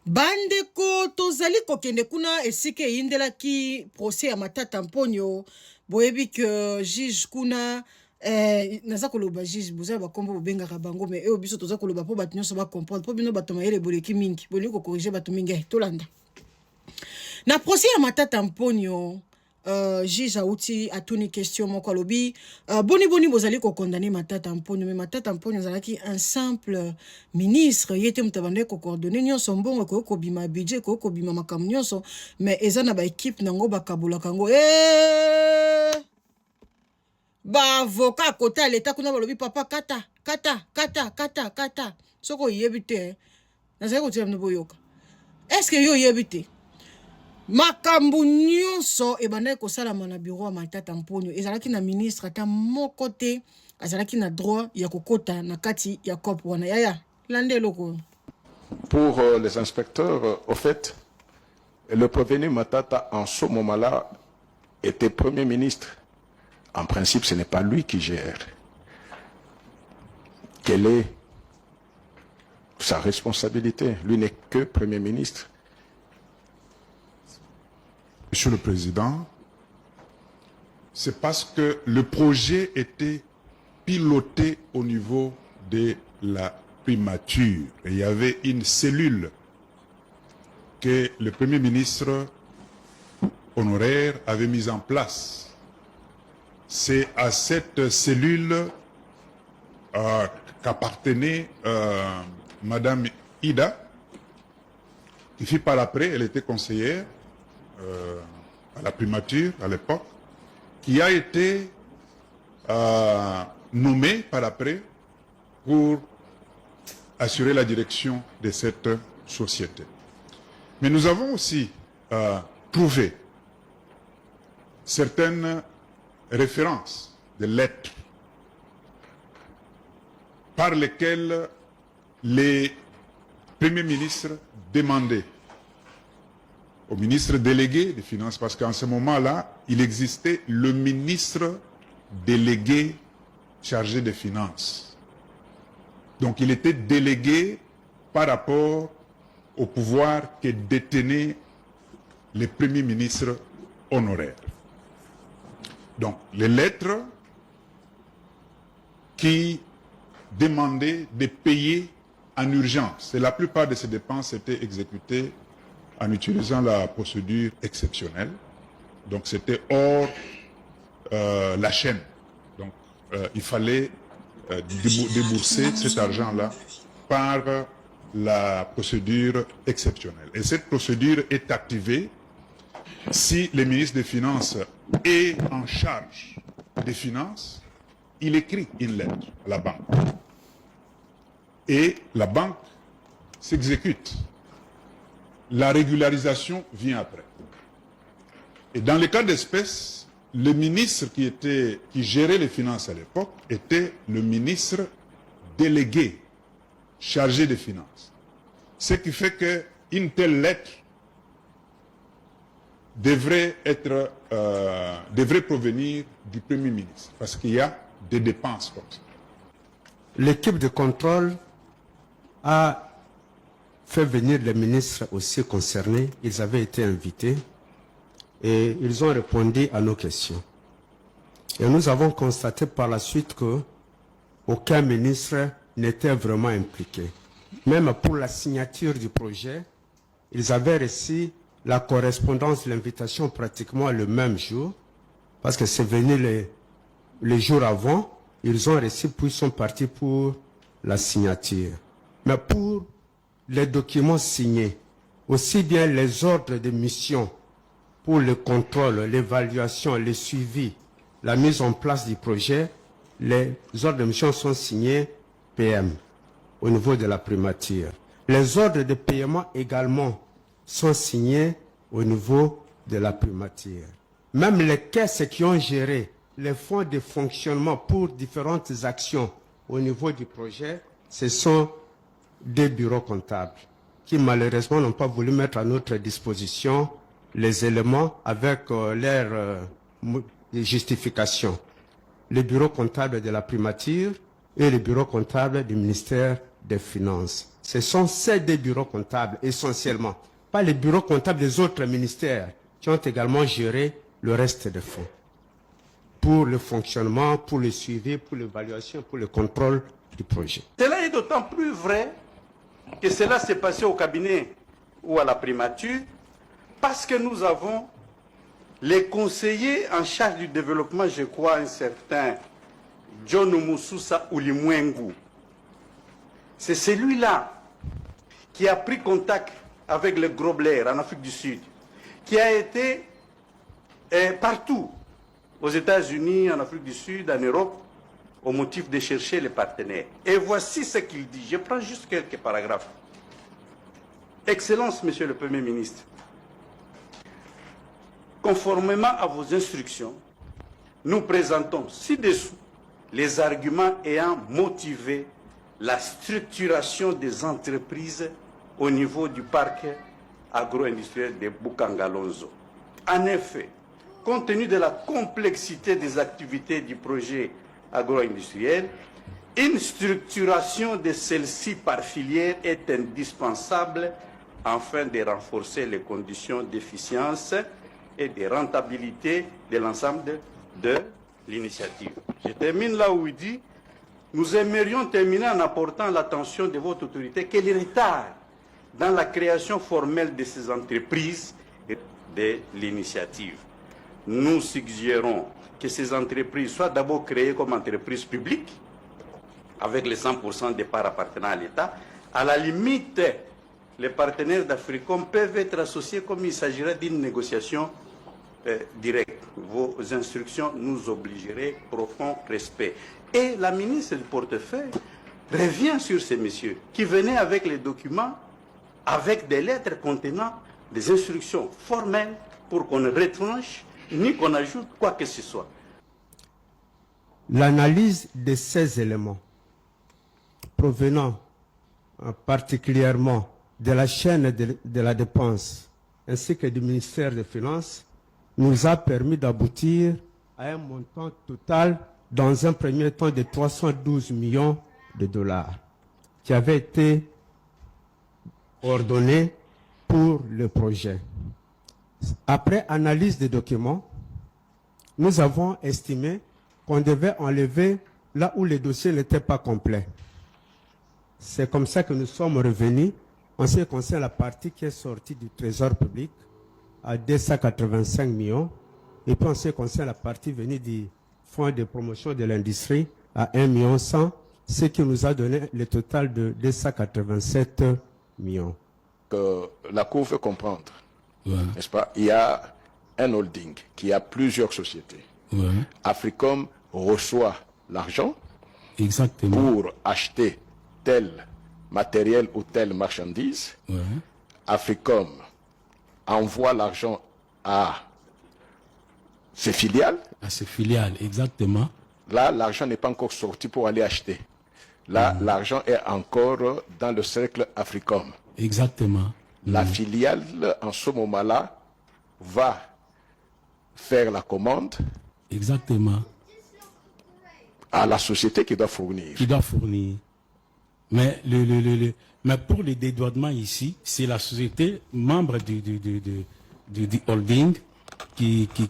Bandeko tozali kokende kuna esike indelaki procès ya Matata Mponyo boyebi que juge kuna naza koloba juge bozala bakombo bobengaka bango mais eo biso toza koloba po bato nyonso ba comprendre po bino bato mayele boleki mingi bolingi ko corriger bato mingi tolanda na procès ya Matata Mponyo. Juge auti atuni question moko alobi boni bozali ko condamner Matata Mponyo, mais Matata Mponyo zalaki un simple ministre yete mutabande ko coordonner nyonso mbongo ko bima budget ko bima makam nyonso, mais eza na ba équipe nango bakabola kango ba avocat kota l'état kuna balobi papa kata soko yebite nazali ko tia mboyoka est-ce que yo yebite makambu nyonso ebandaki kosalama na bureau ya Matata Mponyo ezalaki na ministre ata moko te azalaki na droit ya kokota na kati ya COP wana yaya lande loko. Pour les inspecteurs, au fait, le prévenu Matata en ce moment-là était Premier ministre. En principe, ce n'est pas lui qui gère. Quelle est sa responsabilité? Lui n'est que Premier ministre. Monsieur le Président, c'est parce que le projet était piloté au niveau de la primature. Et il y avait une cellule que le Premier ministre honoraire avait mise en place. C'est à cette cellule qu'appartenait Madame Ida, qui fit par après, elle était conseillère à la primature à l'époque, qui a été nommé par après pour assurer la direction de cette société. Mais nous avons aussi trouvé certaines références de lettres par lesquelles les premiers ministres demandaient au ministre délégué des Finances, parce qu'en ce moment-là, il existait le ministre délégué chargé des Finances. Donc il était délégué par rapport au pouvoir que détenaient les premiers ministres honoraires. Donc les lettres qui demandaient de payer en urgence, et la plupart de ces dépenses étaient exécutées en utilisant la procédure exceptionnelle. Donc c'était hors la chaîne. Donc il fallait débourser cet argent-là par la procédure exceptionnelle. Et cette procédure est activée si le ministre des Finances est en charge des Finances, il écrit une lettre à la banque. Et la banque s'exécute. La régularisation vient après. Et dans le cas d'espèce, le ministre qui gérait les finances à l'époque était le ministre délégué, chargé des finances. Ce qui fait qu'une telle lettre devrait provenir du Premier ministre, parce qu'il y a des dépenses comme ça. L'équipe de contrôle a fait venir les ministres aussi concernés. Ils avaient été invités et ils ont répondu à nos questions. Et nous avons constaté par la suite que aucun ministre n'était vraiment impliqué. Même pour la signature du projet, ils avaient reçu la correspondance de l'invitation pratiquement le même jour, parce que c'est venu les jours avant, ils ont reçu puis sont partis pour la signature. Mais pour les documents signés, aussi bien les ordres de mission pour le contrôle, l'évaluation, le suivi, la mise en place du projet, les ordres de mission sont signés PM au niveau de la primature. Les ordres de paiement également sont signés au niveau de la primature. Même les caisses qui ont géré les fonds de fonctionnement pour différentes actions au niveau du projet, ce sont des bureaux comptables qui malheureusement n'ont pas voulu mettre à notre disposition les éléments avec leur justification. Le bureau comptable de la primature et le bureau comptable du ministère des Finances. Ce sont ces deux bureaux comptables essentiellement, pas les bureaux comptables des autres ministères qui ont également géré le reste des fonds. Pour le fonctionnement, pour le suivi, pour l'évaluation, pour le contrôle du projet. Cela est d'autant plus vrai que cela s'est passé au cabinet ou à la primature, parce que nous avons les conseillers en charge du développement, je crois, un certain John Moussousa Oulimwengu. C'est celui-là qui a pris contact avec le Grobler en Afrique du Sud, qui a été partout, aux États-Unis, en Afrique du Sud, en Europe, au motif de chercher les partenaires. Et voici ce qu'il dit. Je prends juste quelques paragraphes. Excellence, Monsieur le Premier ministre, conformément à vos instructions, nous présentons ci-dessous les arguments ayant motivé la structuration des entreprises au niveau du parc agro-industriel de Bukangalonzo. En effet, compte tenu de la complexité des activités du projet agro-industriel, une structuration de celle-ci par filière est indispensable afin de renforcer les conditions d'efficience et de rentabilité de l'ensemble de l'initiative. Je termine là où il dit: nous aimerions terminer en apportant l'attention de votre autorité que les retards dans la création formelle de ces entreprises et de l'initiative. Nous suggérons que ces entreprises soient d'abord créées comme entreprises publiques, avec les 100% des parts appartenant à l'État. À la limite, les partenaires d'Africom peuvent être associés comme il s'agirait d'une négociation directe. Vos instructions nous obligeraient, profond respect. Et la ministre du portefeuille revient sur ces messieurs qui venaient avec les documents, avec des lettres contenant des instructions formelles pour qu'on ne retranche ni qu'on ajoute quoi que ce soit. L'analyse de ces éléments provenant particulièrement de la chaîne de la dépense ainsi que du ministère des Finances nous a permis d'aboutir à un montant total dans un premier temps de 312 millions de dollars qui avait été ordonné pour le projet. Après analyse des documents, nous avons estimé qu'on devait enlever là où les dossiers n'étaient pas complets. C'est comme ça que nous sommes revenus en ce qui concerne la partie qui est sortie du Trésor public à 285 millions et puis en ce qui concerne la partie venue du Fonds de promotion de l'industrie à 1,1 million, ce qui nous a donné le total de 287 millions. Que la Cour veut comprendre, n'est-ce pas? Il y a un holding qui a plusieurs sociétés. Africom reçoit l'argent pour acheter tel matériel ou telle marchandise. Africom envoie l'argent à ses filiales. À ses filiales, exactement. Là, l'argent n'est pas encore sorti pour aller acheter. Là, l'argent est encore dans le cercle Africom. Exactement. La filiale, en ce moment-là, va faire la commande. Exactement. À la société qui doit fournir. Qui doit fournir. Mais, mais pour les dédouanements ici, c'est la société membre du holding qui